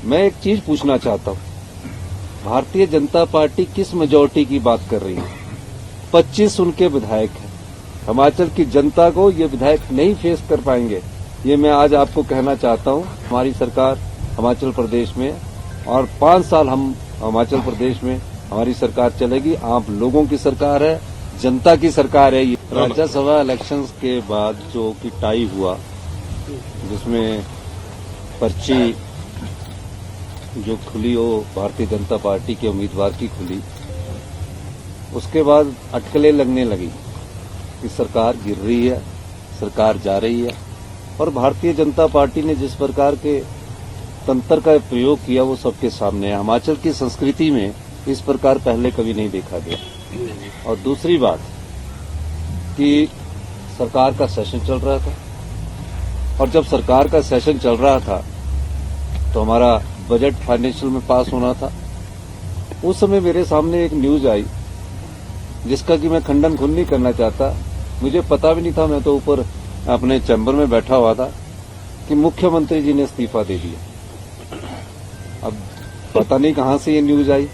मैं एक चीज पूछना चाहता हूँ, भारतीय जनता पार्टी किस मेजॉरिटी की बात कर रही है? 25 उनके विधायक हैं। हिमाचल की जनता को ये विधायक नहीं फेस कर पाएंगे, ये मैं आज आपको कहना चाहता हूँ। हमारी सरकार हिमाचल प्रदेश में और 5 साल हम हिमाचल प्रदेश में हमारी सरकार चलेगी। आप लोगों की सरकार है, जनता की सरकार है। राज्यसभा इलेक्शंस के बाद जो कि टाई हुआ, जिसमें पर्ची जो खुली वो भारतीय जनता पार्टी के उम्मीदवार की खुली, उसके बाद अटकलें लगने लगी कि सरकार गिर रही है, सरकार जा रही है। और भारतीय जनता पार्टी ने जिस प्रकार के तंत्र का प्रयोग किया वो सबके सामने है। हिमाचल की संस्कृति में इस प्रकार पहले कभी नहीं देखा गया। और दूसरी बात कि सरकार का सेशन चल रहा था, और जब सरकार का सेशन चल रहा था तो हमारा बजट फाइनेंशियल में पास होना था। उस समय मेरे सामने एक न्यूज आई जिसका कि मैं खंडन खुद नहीं करना चाहता, मुझे पता भी नहीं था, मैं तो ऊपर अपने चैम्बर में बैठा हुआ था, कि मुख्यमंत्री जी ने इस्तीफा दे दिया। अब पता नहीं कहां से ये न्यूज आई।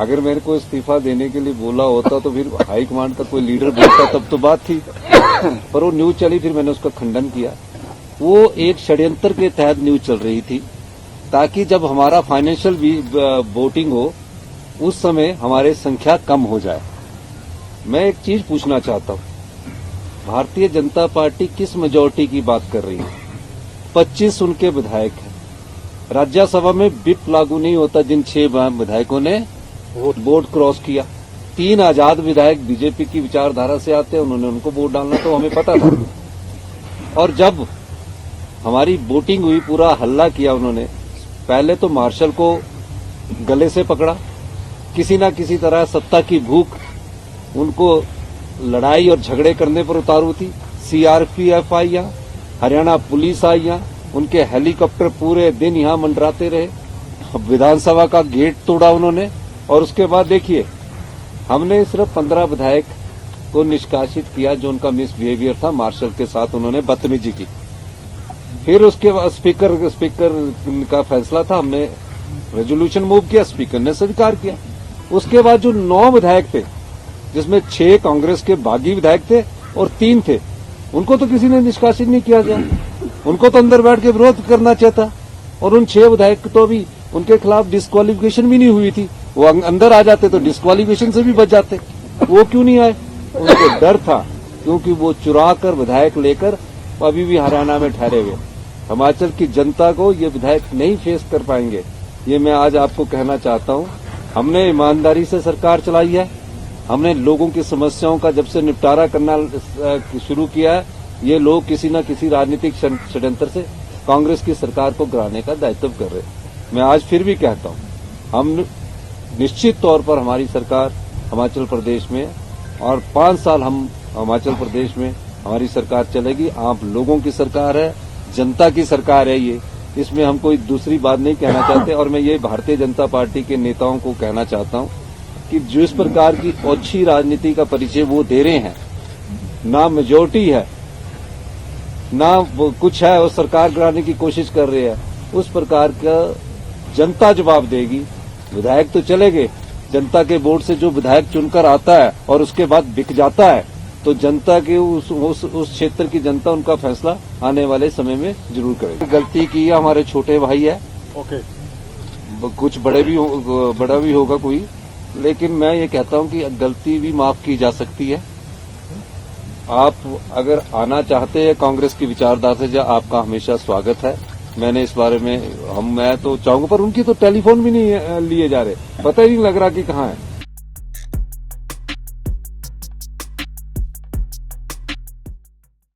अगर मेरे को इस्तीफा देने के लिए बोला होता तो फिर हाईकमांड का कोई लीडर बोलता तब तो बात थी, पर वो न्यूज चली, फिर मैंने उसका खंडन किया। वो एक षड्यंत्र के तहत न्यूज चल रही थी ताकि जब हमारा फाइनेंशियल वोटिंग हो उस समय हमारे संख्या कम हो जाए। मैं एक चीज पूछना चाहता हूँ, भारतीय जनता पार्टी किस मेजॉरिटी की बात कर रही है? 25 उनके विधायक हैं। राज्यसभा में विप लागू नहीं होता जिन 6 विधायकों ने वोट क्रॉस किया। 3 आजाद विधायक बीजेपी की विचारधारा से आते हैं, उन्होंने उनको वोट डालना तो हमें पता था। और जब हमारी वोटिंग हुई, पूरा हल्ला किया उन्होंने। पहले तो मार्शल को गले से पकड़ा, किसी न किसी तरह सत्ता की भूख उनको लड़ाई और झगड़े करने पर उतारू थी। सीआरपीएफ आई यहाँ, हरियाणा पुलिस आई यहाँ, उनके हेलीकॉप्टर पूरे दिन यहाँ मंडराते रहे। विधानसभा का गेट तोड़ा उन्होंने। और उसके बाद देखिए, हमने सिर्फ 15 विधायक को निष्कासित किया जो उनका मिसबिहेवियर था, मार्शल के साथ उन्होंने बदतमीजी की। फिर उसके बाद स्पीकर का फैसला था, हमने रेजोल्यूशन मूव किया, स्पीकर ने स्वीकार किया। उसके बाद जो 9 विधायक थे, जिसमें 6 कांग्रेस के बागी विधायक थे और 3 थे, उनको तो किसी ने निष्कासित नहीं किया गया। उनको तो अंदर बैठ के विरोध करना चाहिए था। और उन 6 विधायक तो अभी उनके खिलाफ डिस्क्वालिफिकेशन भी नहीं हुई थी, वो अंदर आ जाते तो डिस्क्वालिफिकेशन से भी बच जाते। वो क्यों नहीं आए? उनको डर था, क्योंकि वो चुरा कर विधायक लेकर अभी भी हरियाणा में ठहरे हुए। हिमाचल की जनता को ये विधायक नहीं फेस कर पाएंगे, ये मैं आज आपको कहना चाहता हूँ। हमने ईमानदारी से सरकार चलाई है, हमने लोगों की समस्याओं का जब से निपटारा करना शुरू किया है, ये लोग किसी न किसी राजनीतिक षड्यंत्र से कांग्रेस की सरकार को गिराने का दायित्व कर रहे हैं। मैं आज फिर भी कहता हूँ, हम निश्चित तौर पर हमारी सरकार हिमाचल प्रदेश में और 5 साल हम हिमाचल प्रदेश में हमारी सरकार चलेगी। आप लोगों की सरकार है, जनता की सरकार है ये, इसमें हम कोई दूसरी बात नहीं कहना चाहते। और मैं ये भारतीय जनता पार्टी के नेताओं को कहना चाहता हूँ कि जिस प्रकार की ओछी राजनीति का परिचय वो दे रहे हैं, ना मेजॉरिटी है ना वो कुछ है, वो सरकार गिराने की कोशिश कर रहे हैं, उस प्रकार का जनता जवाब देगी। विधायक तो चले गए, जनता के वोट से जो विधायक चुनकर आता है और उसके बाद बिक जाता है, तो जनता के उस क्षेत्र की जनता उनका फैसला आने वाले समय में जरूर करेगी। गलती की है, हमारे छोटे भाई है, कुछ बड़ा भी होगा कोई, लेकिन मैं ये कहता हूं कि गलती भी माफ की जा सकती है। आप अगर आना चाहते हैं कांग्रेस की विचारधारा से, आपका हमेशा स्वागत है। मैंने इस बारे में मैं तो चाहूंगा, पर उनकी तो टेलीफोन भी नहीं लिए जा रहे, पता ही नहीं लग रहा कि कहाँ है।